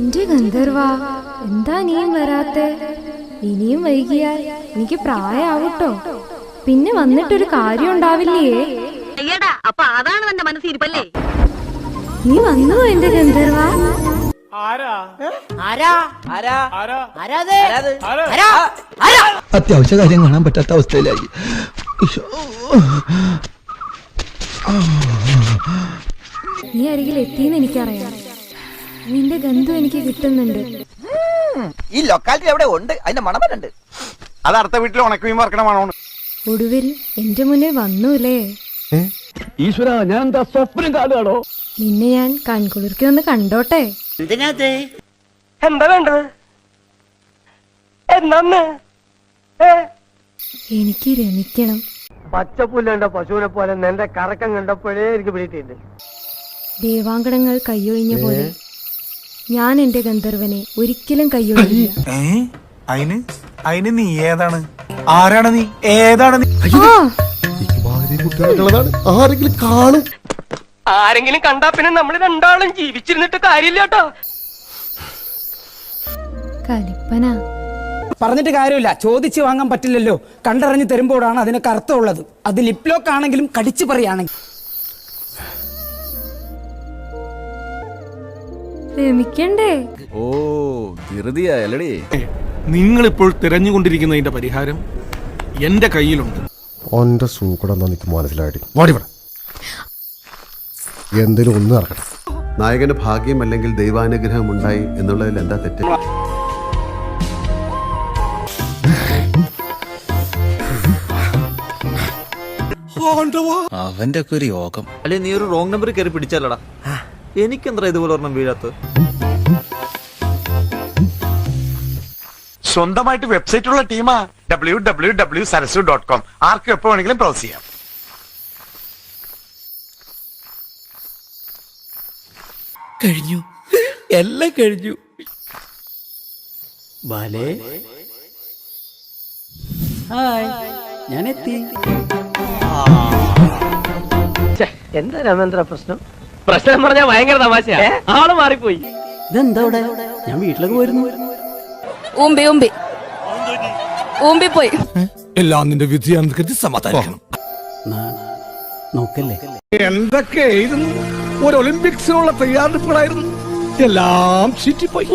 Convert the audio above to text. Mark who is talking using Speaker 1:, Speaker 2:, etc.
Speaker 1: എന്റെ ഗന്ധർവ, എന്താ നീയും വരാത്തെ? ഇനിയും വൈകിയാൽ എനിക്ക് പ്രായാവട്ടോ. പിന്നെ വന്നിട്ടൊരു കാര്യം ഉണ്ടാവില്ലേ?
Speaker 2: അപ്പൊ അതാണ് എന്റെ മനസ്സിരിപ്പല്ലേ?
Speaker 1: നീ വന്നോ എന്റെ ഗന്ധർവ?
Speaker 3: അത്യാവശ്യ കാര്യം കാണാൻ പറ്റാത്ത അവസ്ഥയിലായി.
Speaker 1: നീ അരികിൽ എത്തിയെന്ന് എനിക്കറിയാം. നിന്റെ ഗന്ധം എനിക്ക് കിട്ടുന്നുണ്ട്.
Speaker 4: ഈ ലൊക്കാലിറ്റി എവിടെ ഉണ്ട്? അതിന്റെ മണമരുണ്ട്.
Speaker 5: അത് അടുത്ത വീട്ടിൽ ഉണക്കുകയും വറക്കണ മണമാണ്.
Speaker 1: ഒടുവിൽ എന്റെ മുന്നിൽ വന്നൂലേ?
Speaker 3: ഈശ്വര, ഞാൻ എന്താ സ്വപ്നം കാണുകയാണോ?
Speaker 1: നിന്നെ ഞാൻ കൺകുളിർക്കി ഒന്ന് കണ്ടോട്ടെ.
Speaker 4: എന്താ വേണ്ടത്? എന്നാന്ന്
Speaker 1: എനിക്ക് രമിക്കണം.
Speaker 4: പച്ചപ്പുല്ലേണ്ട പശുവിനെ പോലെ നിന്റെ കറക്കം കണ്ടപ്പോഴേ എനിക്ക് പിടിയിട്ടുണ്ട്.
Speaker 1: ദേവാങ്കണങ്ങൾ കയ്യൊഴിഞ്ഞ പോലെ ഞാൻ എന്റെ ഗന്ധർവനെ ഒരിക്കലും കയ്യൊഴിയില്ല.
Speaker 5: അതിന് നീ ഏതാണ്? ആരാണ് നീ? ഏതാണ് നീ?
Speaker 3: ആരെങ്കിലും കാണും.
Speaker 4: ആരെങ്കിലും കണ്ടാ പിന്നെ നമ്മൾ രണ്ടാളും ജീവിച്ചിരുന്നിട്ട് കാര്യമില്ല കേട്ടോ.
Speaker 1: കലിപ്പന
Speaker 6: പറഞ്ഞിട്ട് കാര്യമില്ല, ചോദിച്ചു വാങ്ങാൻ പറ്റില്ലല്ലോ. കണ്ടറിഞ്ഞ് തരുമ്പോഴാണ് അതിനൊക്കെ അർത്ഥമുള്ളത്. അത് ലിപ് ലോക്ക് ആണെങ്കിലും കടിച്ചു പറയുകയാണെങ്കിൽ.
Speaker 1: രമിക്കണ്ടേ?
Speaker 7: ഓ, ധൃതിയായല്ലേ?
Speaker 5: നിങ്ങളിപ്പോൾ തിരഞ്ഞുകൊണ്ടിരിക്കുന്നതിന്റെ പരിഹാരം എന്റെ കയ്യിലുണ്ട്.
Speaker 8: ഓന്റെ സൂക്കടം എനിക്ക് മനസ്സിലായിട്ട് എന്തേലും ഒന്ന് നടക്കട്ടെ. നായകന്റെ ഭാഗ്യം അല്ലെങ്കിൽ ദൈവാനുഗ്രഹം ഉണ്ടായി എന്നുള്ളതിൽ എന്താ തെറ്റ്?
Speaker 7: അവന്റെ ഒക്കെ ഒരു യോഗം. അല്ലെ, നീ ഒരു റോങ് നമ്പർ കയറി പിടിച്ചല്ലടാ. എനിക്കെന്താ ഇതുപോലെ ഒരെണ്ണം വീഴാത്ത?
Speaker 5: സ്വന്തമായിട്ട് വെബ്സൈറ്റ് ഉള്ള ടീമാ www.sarasu.com. ആർക്കും എപ്പോ വേണമെങ്കിലും ബ്രൗസ് ചെയ്യാം.
Speaker 6: കഴിഞ്ഞു, എല്ലാം കഴിഞ്ഞു. ബാലേ, ഹായ്, ഞാൻ എത്തി.
Speaker 4: എന്താ രാമേന്ദ്ര പ്രശ്നം? പ്രശ്നം പറഞ്ഞാൽ ഭയങ്കര തമാശയാ. ആള് മാറിപ്പോയി.
Speaker 6: ഇതെന്താ ഇവിടെ? ഞാൻ വീട്ടിലേക്ക് പോയിരുന്നു.
Speaker 2: ഊമ്പി പോയി.
Speaker 3: എല്ലാം നിന്റെ വിധിയാണെന്ന് കരുതി സമാധാനിക്കണം.
Speaker 6: നോക്കല്ലേ,
Speaker 3: എന്തൊക്കെയായിരുന്നു ഒരു ഒളിമ്പിക്സിനുള്ള തയ്യാറെടുപ്പുകളായിരുന്നു. എല്ലാം ചീറ്റിപ്പോയി.